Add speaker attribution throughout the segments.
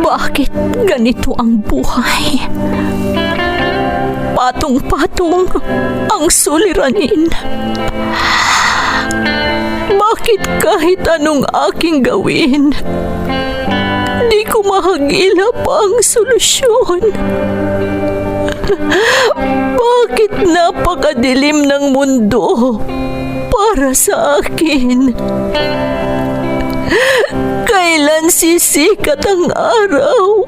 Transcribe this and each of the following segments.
Speaker 1: Bakit ganito ang buhay? Patong-patong ang suliranin. Bakit kahit anong aking gawin, di ko mahagilap ang solusyon? Bakit napakadilim ng mundo para sa akin? Kailan sisikat ang araw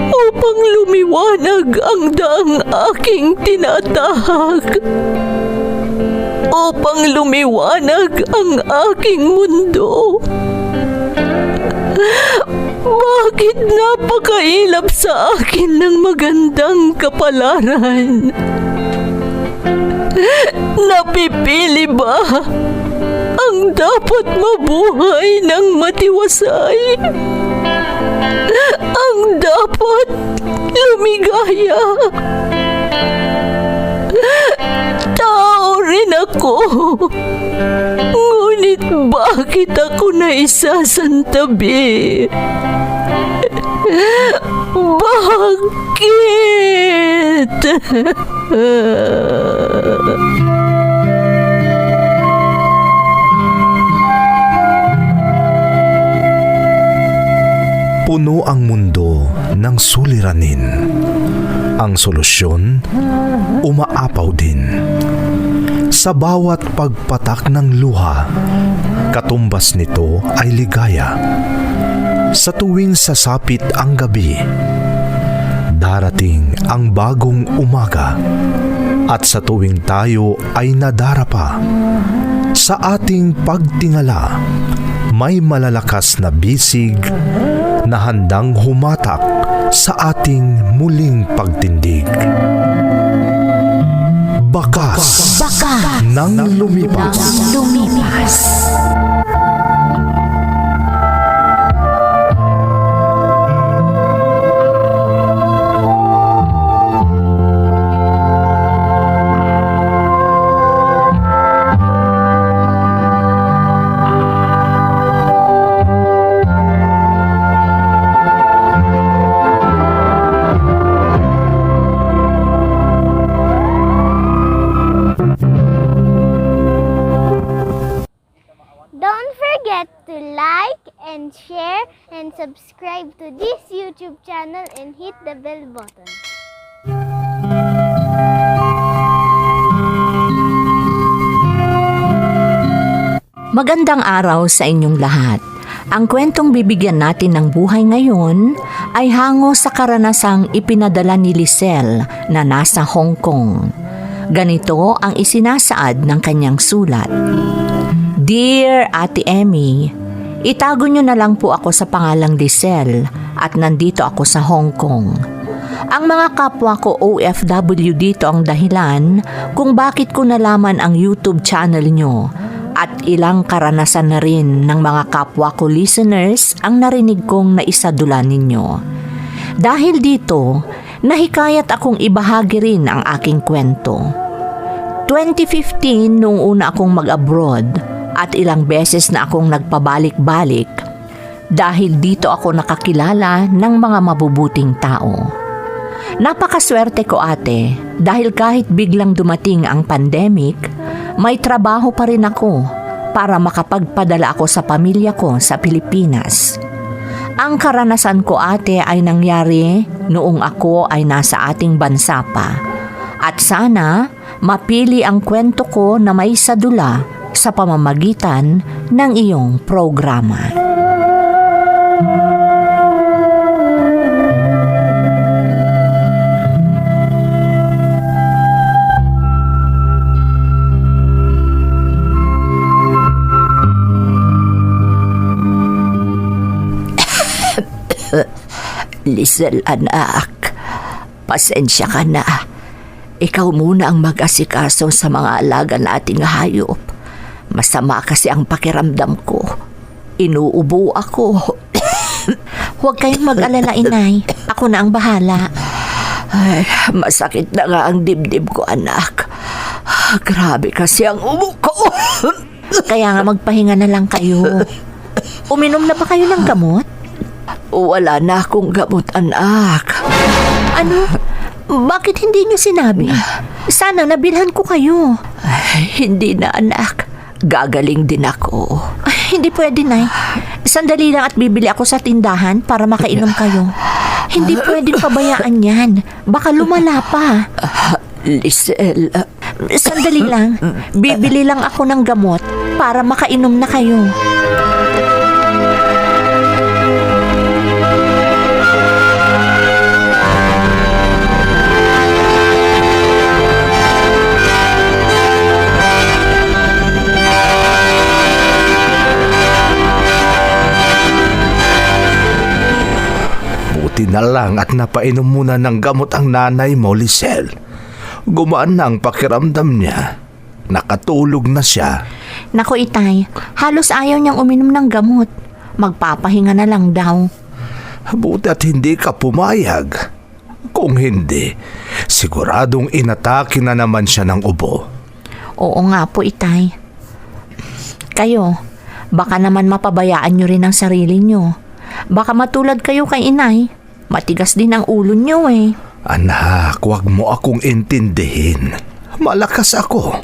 Speaker 1: upang lumiwanag ang daang aking tinatahak? Upang lumiwanag ang aking mundo? Bakit napakailap sa akin ng magandang kapalaran? Napipili ba ang dapat mabuhay ng matiwasay? Ang dapat lumigaya? Tao rin ako. Ngunit bakit ako naisasantabi? Bakit?
Speaker 2: Puno ang mundo ng suliranin. Ang solusyon, umaapaw din. Sa bawat pagpatak ng luha, katumbas nito ay ligaya. Sa tuwing sasapit ang gabi, darating ang bagong umaga. At sa tuwing tayo ay nadarapa, sa ating pagtingala, may malalakas na bisig na handang humatak sa ating muling pagtindig. Bakas ng lumipas.
Speaker 3: Don't forget to like and share and subscribe to this YouTube channel and hit the bell button.
Speaker 1: Magandang araw sa inyong lahat. Ang kwentong bibigyan natin ng buhay ngayon ay hango sa karanasang ipinadala ni Lisel na nasa Hong Kong. Ganito ang isinasaad ng kanyang sulat. Dear Ate Emmy, itago niyo na lang po ako sa pangalang Lisel at nandito ako sa Hong Kong. Ang mga kapwa ko OFW dito ang dahilan kung bakit ko nalaman ang YouTube channel niyo at ilang karanasan na rin ng mga kapwa ko listeners ang narinig kong naisadula ninyo. Dahil dito, nahikayat akong ibahagi rin ang aking kwento. 2015 nung una akong mag-abroad, at ilang beses na akong nagpabalik-balik dahil dito ako nakakilala ng mga mabubuting tao. Napakaswerte ko ate dahil kahit biglang dumating ang pandemic, may trabaho pa rin ako para makapagpadala ako sa pamilya ko sa Pilipinas. Ang karanasan ko ate ay nangyari noong ako ay nasa ating bansa pa. At sana mapili ang kwento ko na may sadula sa pamamagitan ng iyong programa. Lisel anak, pasensya ka na. Ikaw muna ang mag-asikaso sa mga alaga nating hayop. Masama kasi ang pakiramdam ko. Inuubo ako.
Speaker 4: Huwag kayong mag-alala, inay. Ako na ang bahala.
Speaker 1: Ay, masakit na nga ang dibdib ko, anak. Grabe kasi ang ubo ko.
Speaker 4: Kaya nga magpahinga na lang kayo. Uminom na ba kayo ng gamot?
Speaker 1: Wala na akong gamot, anak.
Speaker 4: Ano? Bakit hindi niyo sinabi? Sana nabilhan ko kayo.
Speaker 1: Ay, hindi na, anak. Gagaling din ako.
Speaker 4: Ay, hindi pwede, Nay. Sandali lang at bibili ako sa tindahan para makainom kayo. Hindi pwedeng pabayaan yan. Baka lumala pa.
Speaker 1: Lisel,
Speaker 4: Sandali lang. Bibili lang ako ng gamot para makainom na kayo.
Speaker 2: Buti na lang at napainom muna ng gamot ang nanay mo, Lisel. Gumaan na ang pakiramdam niya. Nakatulog na siya.
Speaker 4: Naku, Itay, halos ayaw niyang uminom ng gamot. Magpapahinga na lang daw.
Speaker 2: Buti at hindi ka pumayag. Kung hindi, siguradong inatake na naman siya ng ubo.
Speaker 4: Oo nga po, Itay. Kayo, baka naman mapabayaan niyo rin ang sarili niyo. Baka matulad kayo kay Inay. Matigas din ang ulo niyo eh.
Speaker 2: Anak, wag mo akong intindihin. Malakas ako.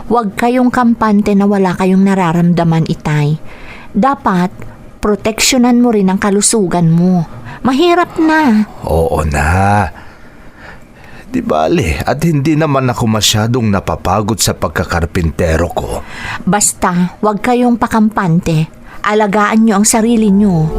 Speaker 4: Huwag kayong kampante na wala kayong nararamdaman, Itay. Dapat, proteksyonan mo rin ang kalusugan mo. Mahirap na.
Speaker 2: Oo na. Di bale, at hindi naman ako masyadong napapagod sa pagkakarpintero ko.
Speaker 4: Basta, huwag kayong pakampante. Alagaan niyo ang sarili niyo.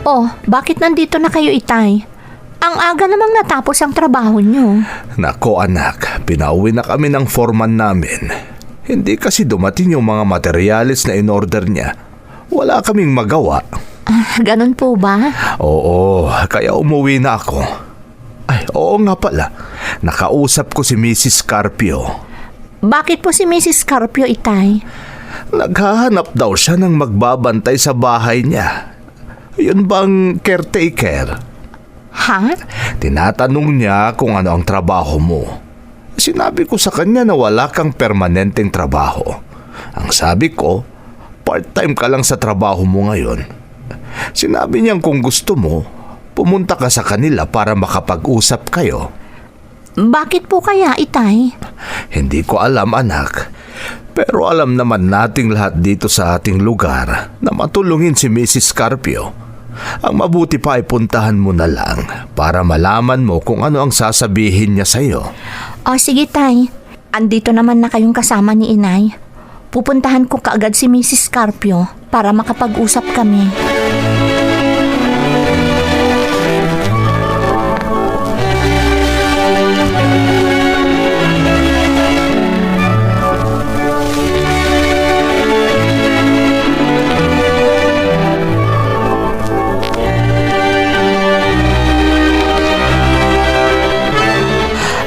Speaker 4: Oh, bakit nandito na kayo, Itay? Ang aga namang natapos ang trabaho niyo.
Speaker 2: Nako anak, pinauwi na kami ng foreman namin. Hindi kasi dumating yung mga materyales na in-order niya. Wala kaming magawa.
Speaker 4: Ganun po ba?
Speaker 2: Oo, kaya umuwi na ako. Ay, oo nga pala. Nakausap ko si Mrs. Carpio.
Speaker 4: Bakit po si Mrs. Carpio, Itay?
Speaker 2: Naghahanap daw siya ng magbabantay sa bahay niya. Yun bang caretaker?
Speaker 4: Ha?
Speaker 2: Tinatanong niya kung ano ang trabaho mo. Sinabi ko sa kanya na wala kang permanenteng trabaho. Ang sabi ko, part-time ka lang sa trabaho mo ngayon. Sinabi niyang kung gusto mo, pumunta ka sa kanila para makapag-usap kayo.
Speaker 4: Bakit po kaya, Itay?
Speaker 2: Hindi ko alam, anak. Pero alam naman nating lahat dito sa ating lugar na matulungin si Mrs. Carpio. Ang mabuti pa ay puntahan mo na lang para malaman mo kung ano ang sasabihin niya sa'yo.
Speaker 4: O sige, Tay. Andito naman na kayong kasama ni Inay. Pupuntahan ko kaagad si Mrs. Carpio para makapag-usap kami.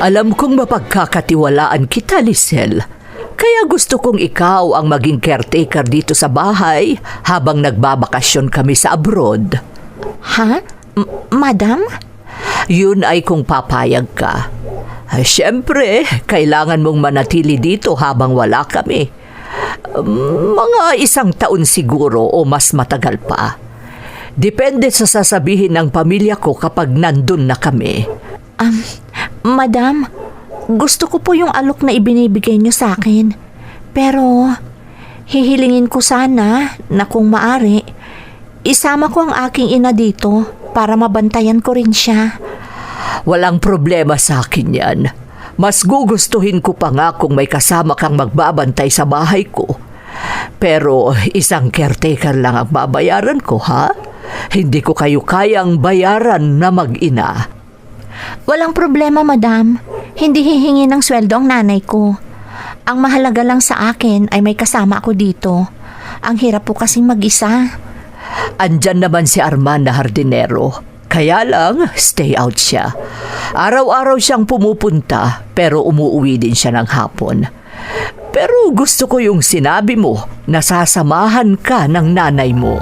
Speaker 1: Alam kong mapagkakatiwalaan kita, Lisel. Kaya gusto kong ikaw ang maging caretaker dito sa bahay habang nagbabakasyon kami sa abroad.
Speaker 4: Ha? Madam?
Speaker 1: Yun ay kung papayag ka. Ay, syempre, kailangan mong manatili dito habang wala kami. Mga 1 taon siguro o mas matagal pa. Depende sa sasabihin ng pamilya ko kapag nandun na kami.
Speaker 4: Madam, gusto ko po yung alok na ibinibigay niyo sa akin. Pero, hihilingin ko sana na kung maari, isama ko ang aking ina dito para mabantayan ko rin siya.
Speaker 1: Walang problema sa akin yan. Mas gugustuhin ko pa nga kung may kasama kang magbabantay sa bahay ko. Pero 1 caretaker lang ang babayaran ko, ha? Hindi ko kayo kayang bayaran na mag-ina.
Speaker 4: Walang problema, madam. Hindi hihingi ng sweldo ang nanay ko. Ang mahalaga lang sa akin ay may kasama ako dito. Ang hirap po kasing mag-isa.
Speaker 1: Andyan naman si Arman na hardinero. Kaya lang, stay out siya. Araw-araw siyang pumupunta pero umuwi din siya ng hapon. Pero gusto ko yung sinabi mo na sasamahan ka ng nanay mo.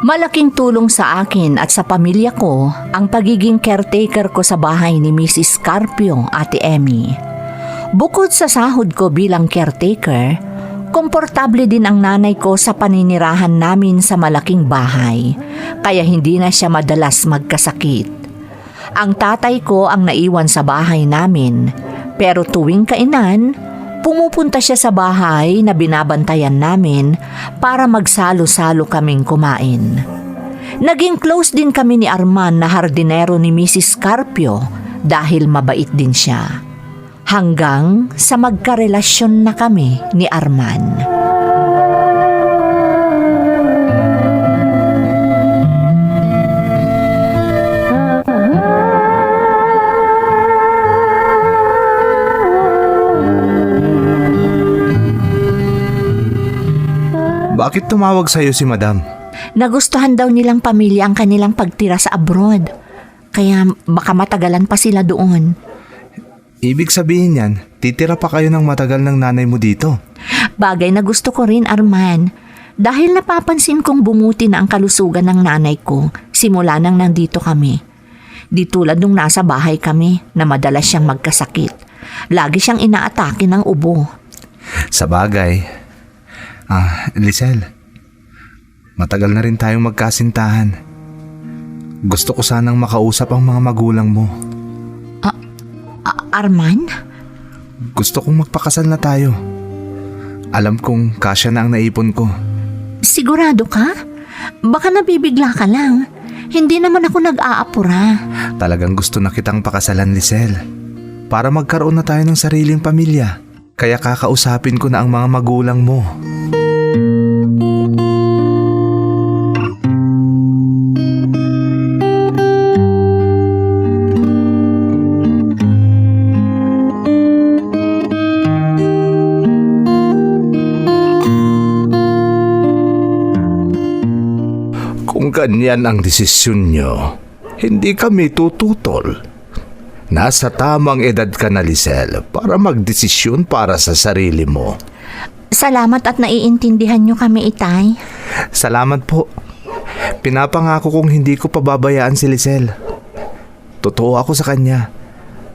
Speaker 1: Malaking tulong sa akin at sa pamilya ko ang pagiging caretaker ko sa bahay ni Mrs. Carpio, Ate Emmy. Bukod sa sahod ko bilang caretaker, komportable din ang nanay ko sa paninirahan namin sa malaking bahay, kaya hindi na siya madalas magkasakit. Ang tatay ko ang naiwan sa bahay namin, pero tuwing kainan, pumupunta siya sa bahay na binabantayan namin para magsalo-salo kaming kumain. Naging close din kami ni Arman na hardinero ni Mrs. Carpio dahil mabait din siya. Hanggang sa magkarelasyon na kami ni Arman.
Speaker 2: Bakit tumawag sa'yo si Madam?
Speaker 4: Nagustuhan daw nilang pamilya ang kanilang pagtira sa abroad. Kaya baka matagalan pa sila doon.
Speaker 2: Ibig sabihin yan, titira pa kayo ng matagal ng nanay mo dito.
Speaker 4: Bagay na gusto ko rin, Arman. Dahil napapansin kong bumuti na ang kalusugan ng nanay ko simula nang nandito kami. Di tulad nung nasa bahay kami na madalas siyang magkasakit. Lagi siyang inaatake ng ubo.
Speaker 2: Sa bagay. Lisel, matagal na rin tayong magkasintahan. Gusto ko sanang makausap ang mga magulang mo.
Speaker 4: Arman?
Speaker 2: Gusto kong magpakasal na tayo. Alam kong kasya na ang naipon ko.
Speaker 4: Sigurado ka? Baka nabibigla ka lang. Hindi naman ako nag-aapura.
Speaker 2: Talagang gusto na kitang pakasalan, Lisel. Para magkaroon na tayo ng sariling pamilya. Kaya kakausapin ko na ang mga magulang mo. Kung ganyan ang desisyon nyo, hindi kami tututol. Nasa tamang edad ka na, Lisel, para magdesisyon para sa sarili mo.
Speaker 4: Salamat at naiintindihan niyo kami, Itay.
Speaker 2: Salamat po. Pinapangako kong hindi ko pababayaan si Lisel. Totoo ako sa kanya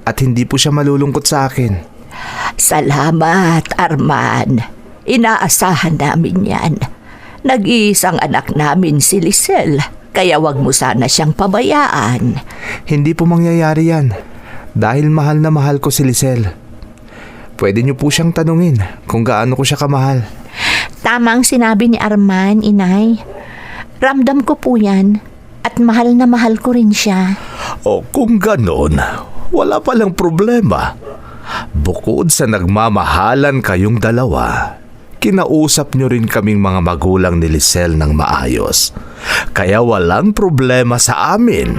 Speaker 2: at hindi po siya malulungkot sa akin.
Speaker 1: Salamat, Arman. Inaasahan namin yan. Nag-iisang anak namin si Lisel, kaya wag mo sana siyang pabayaan.
Speaker 2: Hindi po mangyayari yan dahil mahal na mahal ko si Lisel. Pwede niyo po siyang tanungin kung gaano ko siya kamahal.
Speaker 4: Tama ang sinabi ni Arman, Inay. Ramdam ko po yan at mahal na mahal ko rin siya.
Speaker 2: O kung ganon, wala palang problema. Bukod sa nagmamahalan kayong dalawa, kinausap nyo rin kaming mga magulang ni Lisel ng maayos. Kaya walang problema sa amin.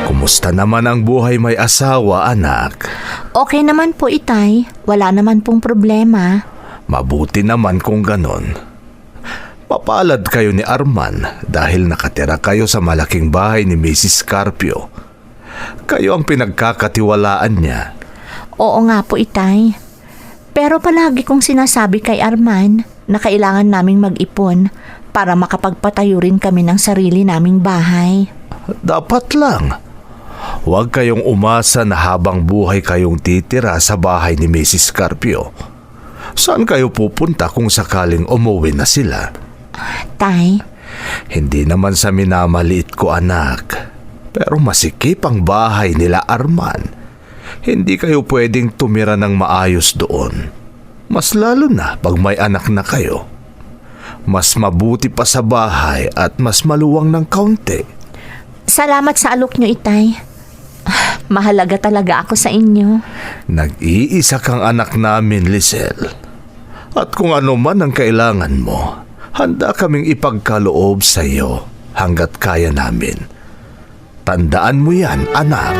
Speaker 2: Kumusta naman ang buhay may asawa, anak?
Speaker 4: Okay naman po, Itay. Wala naman pong problema.
Speaker 2: Mabuti naman kung ganon. Mapalad kayo ni Arman dahil nakatira kayo sa malaking bahay ni Mrs. Carpio. Kayo ang pinagkakatiwalaan niya.
Speaker 4: Oo nga po, Itay. Pero palagi kong sinasabi kay Arman na kailangan naming mag-ipon para makapagpatayo rin kami ng sarili naming bahay.
Speaker 2: Dapat lang. Huwag kayong umasa na habang buhay kayong titira sa bahay ni Mrs. Carpio. Saan kayo pupunta kung sakaling umuwi na sila?
Speaker 4: Tay,
Speaker 2: Hindi naman sa minamaliit ko, anak. Pero masikip ang bahay nila Arman. Hindi kayo pwedeng tumira ng maayos doon. Mas lalo na pag may anak na kayo. Mas mabuti pa sa bahay at mas maluwang ng kaunti.
Speaker 4: salamat sa alok nyo, Itay. Mahalaga talaga ako sa inyo.
Speaker 2: Nag-iisa kang anak namin, Lisel. At kung ano man ang kailangan mo, handa kaming ipagkaloob sa iyo hanggat kaya namin. Tandaan mo yan, anak.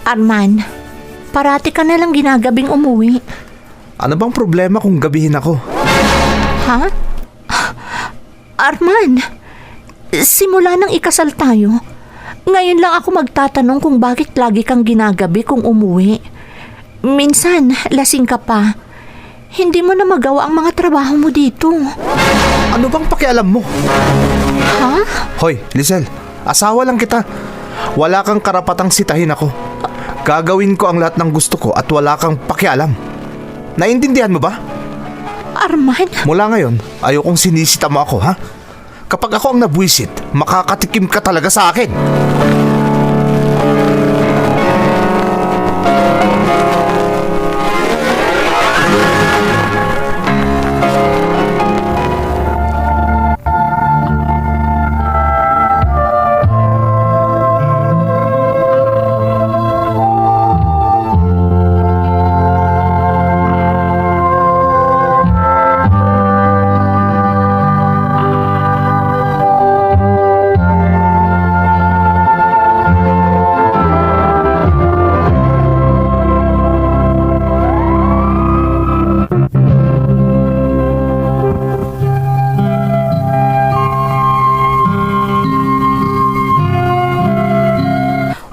Speaker 4: Arman, parati ka nalang ginagabing umuwi.
Speaker 2: Ano bang problema kung gabihin ako?
Speaker 4: Ha? Arman, simula nang ikasal tayo, ngayon lang ako magtatanong kung bakit lagi kang ginagabi kung umuwi. Minsan, lasing ka pa. Hindi mo na magawa ang mga trabaho mo dito.
Speaker 2: Ano bang pakialam mo?
Speaker 4: Ha?
Speaker 2: Hoy, Lisel, asawa lang kita. Wala kang karapatang sitahin ako. Gagawin ko ang lahat ng gusto ko at wala kang pakialam. Naintindihan mo ba?
Speaker 4: Arman,
Speaker 2: Mula ngayon, ayokong sinisita mo ako, ha? Kapag ako ang nabwisit, makakatikim ka talaga sa akin.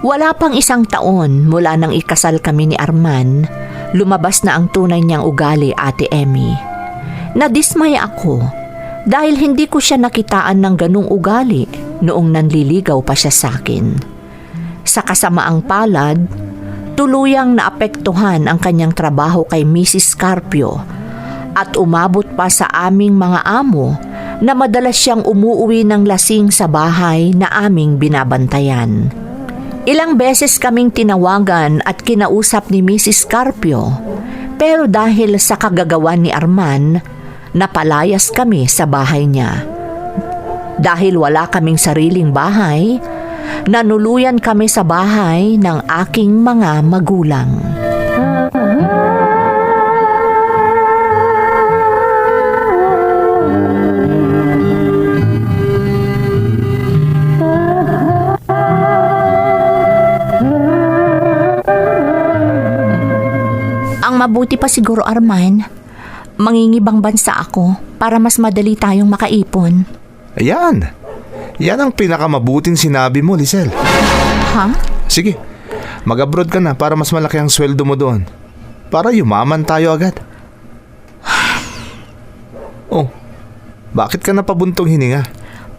Speaker 4: wala pang isang taon mula nang ikasal kami ni Arman, lumabas na ang tunay niyang ugali, Ate Emmy. Nadismaya ako dahil hindi ko siya nakitaan ng ganung ugali noong nanliligaw pa siya sa akin. Sa kasamaang palad, tuluyang naapektuhan ang kanyang trabaho kay Mrs. Carpio at umabot pa sa aming mga amo na madalas siyang umuuwi ng lasing sa bahay na aming binabantayan. Ilang beses kaming tinawagan at kinausap ni Mrs. Carpio, pero dahil sa kagagawan ni Arman, napalayas kami sa bahay niya. Dahil wala kaming sariling bahay, nanuluyan kami sa bahay ng aking mga magulang. Ang mabuti pa siguro, Arman, mangingibang bansa ako para mas madali tayong makaipon.
Speaker 2: Ayan. Yan ang pinakamabuting sinabi mo, Lisel.
Speaker 4: Ha?
Speaker 2: Sige, mag-abroad ka na para mas malaki ang sweldo mo doon. Para yumaman tayo agad. Oh, bakit ka napabuntong hininga?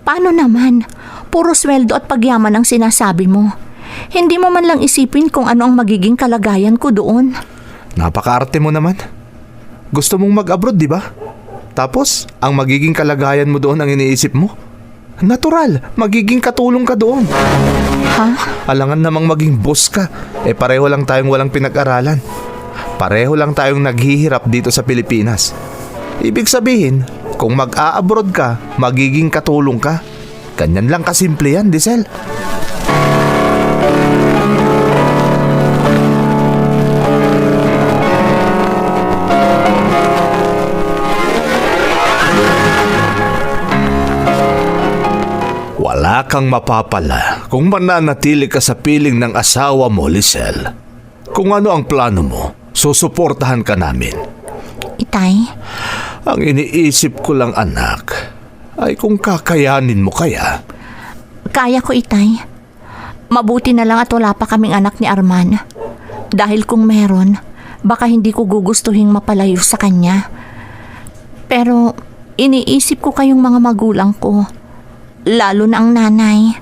Speaker 4: Paano naman? Puro sweldo at pagyaman ang sinasabi mo. Hindi mo man lang isipin kung ano ang magiging kalagayan ko doon.
Speaker 2: Napakaarte mo naman. Gusto mong mag-abroad, di ba? Tapos, ang magiging kalagayan mo doon ang iniisip mo? Natural, magiging katulong ka doon.
Speaker 4: Ha?
Speaker 2: Alangan namang maging boss ka. Pareho lang tayong walang pinag-aralan. Pareho lang tayong naghihirap dito sa Pilipinas. Ibig sabihin, kung mag-a-abroad ka, magiging katulong ka. Ganyan lang kasimple yan, Disel. Wala kang mapapala kung mananatili ka sa piling ng asawa mo, Lisel. Kung ano ang plano mo, susuportahan ka namin.
Speaker 4: Itay,
Speaker 2: Ang iniisip ko lang, anak, ay kung kakayanin mo kaya.
Speaker 4: kaya ko, Itay. Mabuti na lang at wala pa kaming anak ni Arman. Dahil kung meron, baka hindi ko gugustuhin mapalayo sa kanya. Pero iniisip ko kayong mga magulang ko, lalo na ang nanay.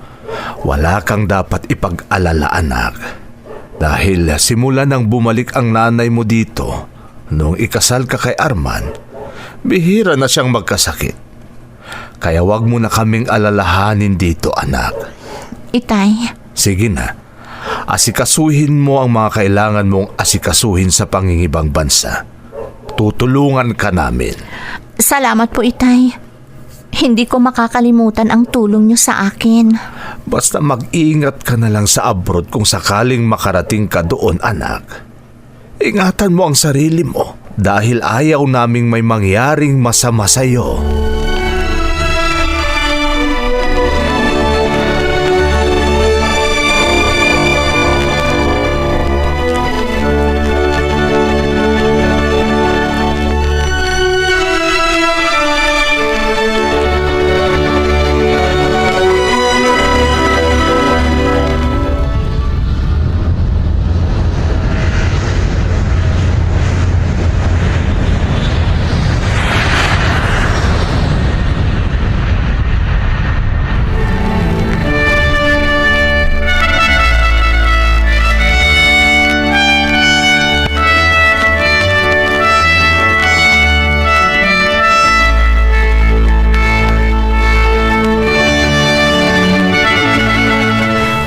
Speaker 2: Wala kang dapat ipag-alala, anak. Dahil simula nang bumalik ang nanay mo dito, noong ikasal ka kay Arman, bihira na siyang magkasakit. Kaya wag mo na kaming alalahanin dito, anak.
Speaker 4: Itay,
Speaker 2: Sige na, asikasuhin mo ang mga kailangan mong asikasuhin sa pangingibang bansa. Tutulungan ka namin.
Speaker 4: salamat po, Itay. Hindi ko makakalimutan ang tulong niyo sa akin.
Speaker 2: Basta mag-ingat ka na lang sa abroad kung sakaling makarating ka doon, anak. Ingatan mo ang sarili mo dahil ayaw naming may mangyaring masama sa'yo.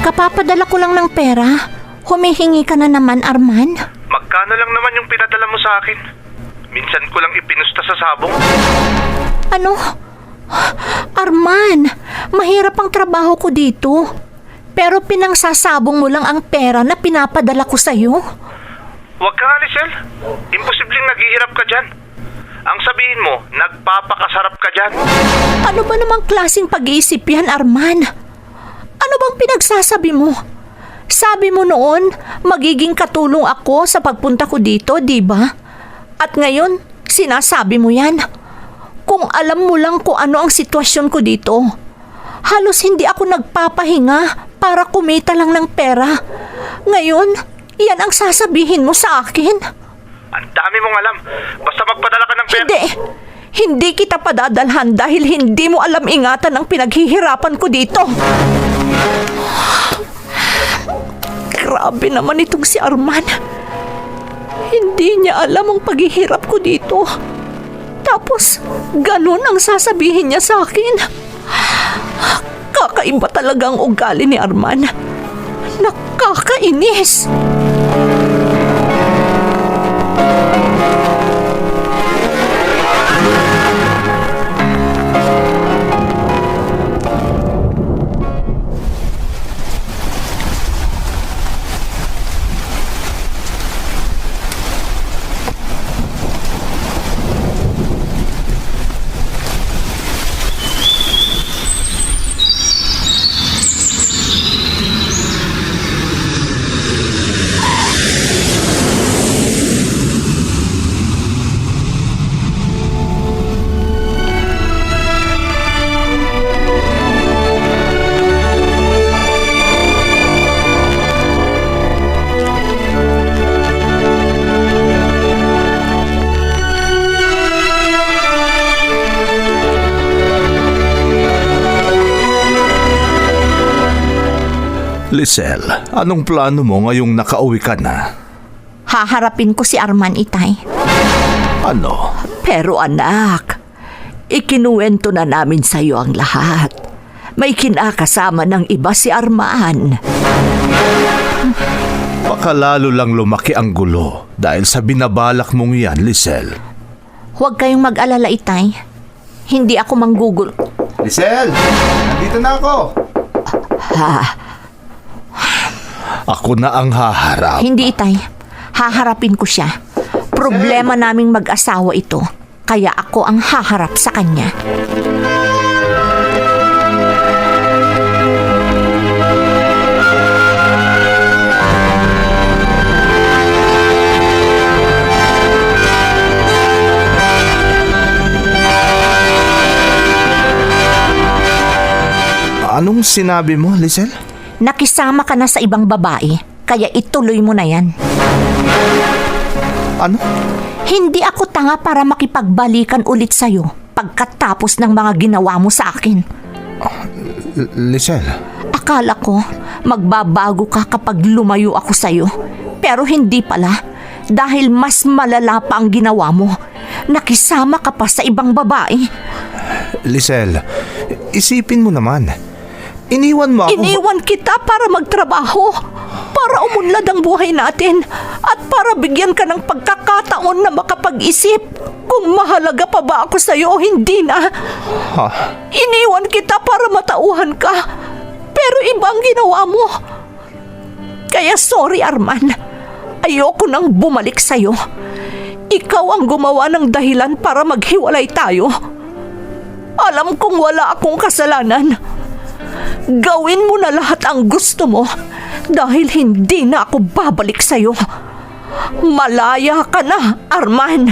Speaker 4: Kapapadala ko lang ng pera. Humihingi ka na naman, Arman.
Speaker 2: Magkano lang naman yung pinadala mo sa akin? Minsan ko lang ipinusta sa sabong.
Speaker 4: Ano? Arman, mahirap ang trabaho ko dito. Pero pinangsasabong mo lang ang pera na pinapadala ko sa'yo.
Speaker 2: Huwag ka nga, Lisel. Imposibleng naghihirap ka dyan. Ang sabihin mo, nagpapakasarap ka dyan.
Speaker 4: Ano ba namang klaseng pag-iisip yan, Arman? Ano bang pinagsasabi mo? Sabi mo noon, magiging katulong ako sa pagpunta ko dito, di ba? At ngayon, sinasabi mo yan. Kung alam mo lang kung ano ang sitwasyon ko dito, halos hindi ako nagpapahinga para kumita lang ng pera. Ngayon, yan ang sasabihin mo sa akin.
Speaker 2: Ang dami mong alam. Basta magpadala ka ng pera.
Speaker 4: Hindi kita padadalhan dahil hindi mo alam ingatan ang pinaghihirapan ko dito. Grabe naman itong si Arman. Hindi niya alam ang paghihirap ko dito. Tapos, ganun ang sasabihin niya sa akin. Kakaiba talaga ang ugali ni Arman. Nakakainis.
Speaker 2: Lisel, anong plano mo ngayong nakauwi ka na?
Speaker 4: Haharapin ko si Arman, Itay.
Speaker 2: Ano?
Speaker 1: Pero anak, ikinuwento na namin sa iyo ang lahat. May kinakasama ng iba si Arman.
Speaker 2: Baka lalo lang lumaki ang gulo dahil sa binabalak mong yan, Lisel.
Speaker 4: Huwag kayong mag-alala, Itay. Hindi ako manggugul.
Speaker 2: Lisel! Nandito na ako! Ako na ang haharap.
Speaker 4: Hindi, Itay. Haharapin ko siya. Problema naming mag-asawa ito. Kaya ako ang haharap sa kanya.
Speaker 2: Anong sinabi mo, Lisel?
Speaker 4: Nakisama ka na sa ibang babae. Kaya ituloy mo na yan.
Speaker 2: Ano?
Speaker 4: Hindi ako tanga para makipagbalikan ulit sa'yo pagkatapos ng mga ginawa mo sa akin.
Speaker 2: Lisel?
Speaker 4: Akala ko magbabago ka kapag lumayo ako sa'yo. Pero hindi pala. Dahil mas malala pa ang ginawa mo. Nakisama ka pa sa ibang babae.
Speaker 2: Lisel, isipin mo naman. Iniwan mo ako.
Speaker 1: Iniwan kita para magtrabaho, para umunlad ang buhay natin, at para bigyan ka ng pagkakataon na makapag-isip kung mahalaga pa ba ako sa'yo o hindi na.
Speaker 2: Ha?
Speaker 1: Iniwan kita para matauhan ka, pero iba ang ginawa mo. Kaya sorry, Arman. Ayoko nang bumalik sa'yo. Ikaw ang gumawa ng dahilan para maghiwalay tayo. Alam kong wala akong kasalanan. Gawin mo na lahat ang gusto mo dahil hindi na ako babalik sa'yo. Malaya ka na, Arman.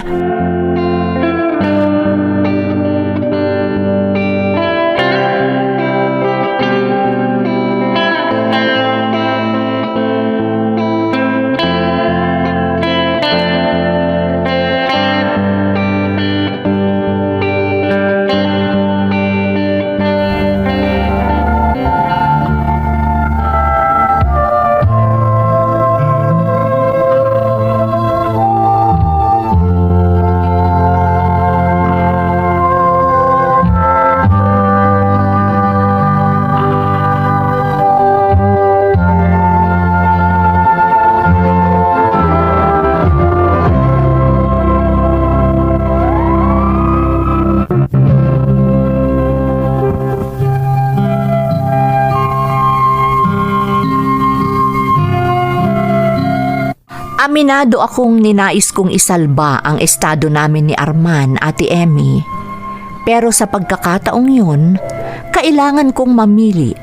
Speaker 4: Aminado akong ninais kong isalba ang estado namin ni Arman, Ate Emmy. Pero sa pagkakataong yun, kailangan kong mamili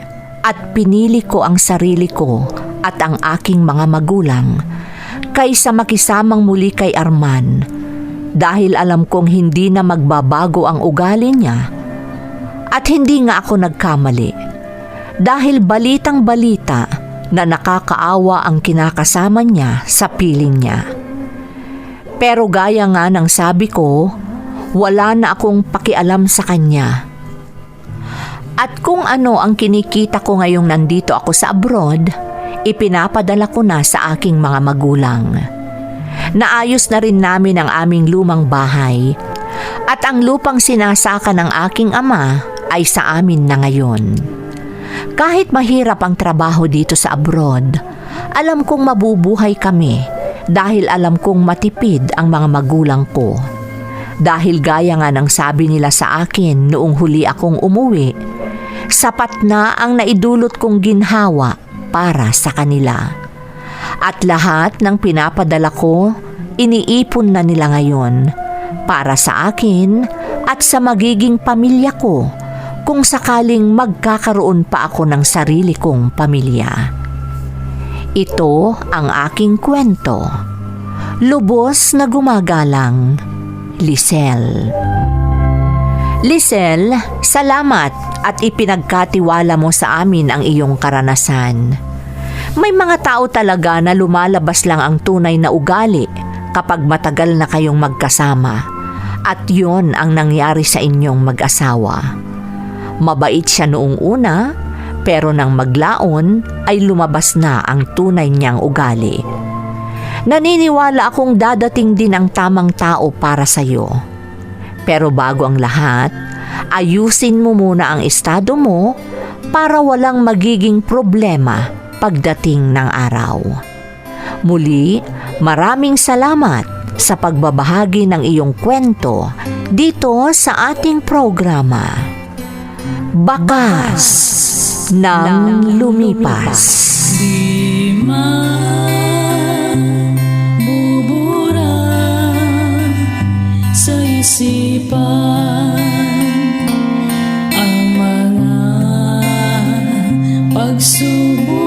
Speaker 4: at pinili ko ang sarili ko at ang aking mga magulang kaysa makisamang muli kay Arman dahil alam kong hindi na magbabago ang ugali niya at hindi nga ako nagkamali dahil balitang-balita na nakakaawa ang kinakasama niya sa piling niya. Pero gaya nga ng sabi ko, wala na akong pakialam sa kanya. At kung ano ang kinikita ko ngayong nandito ako sa abroad, ipinapadala ko na sa aking mga magulang. Naayos na rin namin ang aming lumang bahay at ang lupang sinasaka ng aking ama ay sa amin na ngayon. Kahit mahirap ang trabaho dito sa abroad, alam kong mabubuhay kami dahil alam kong matipid ang mga magulang ko. Dahil gaya nga ng sabi nila sa akin noong huli akong umuwi, sapat na ang naidulot kong ginhawa para sa kanila. At lahat ng pinapadala ko, iniipon na nila ngayon para sa akin at sa magiging pamilya ko kung sakaling magkakaroon pa ako ng sarili kong pamilya. Ito ang aking kwento. Lubos na gumagalang, Lisel. Lisel, salamat at ipinagkatiwala mo sa amin ang iyong karanasan. May mga tao talaga na lumalabas lang ang tunay na ugali kapag matagal na kayong magkasama at yon ang nangyari sa inyong mag-asawa. Mabait siya noong una,
Speaker 1: Pero nang maglaon ay lumabas na ang tunay niyang ugali. Naniniwala akong dadating din ang tamang tao para sa iyo. Pero bago ang lahat, ayusin mo muna ang estado mo para walang magiging problema pagdating ng araw. Muli, maraming salamat sa pagbabahagi ng iyong kwento dito sa ating programa, Bakas ng Lumipas.
Speaker 5: Di mabubura sa isipan ang mga pagsubok.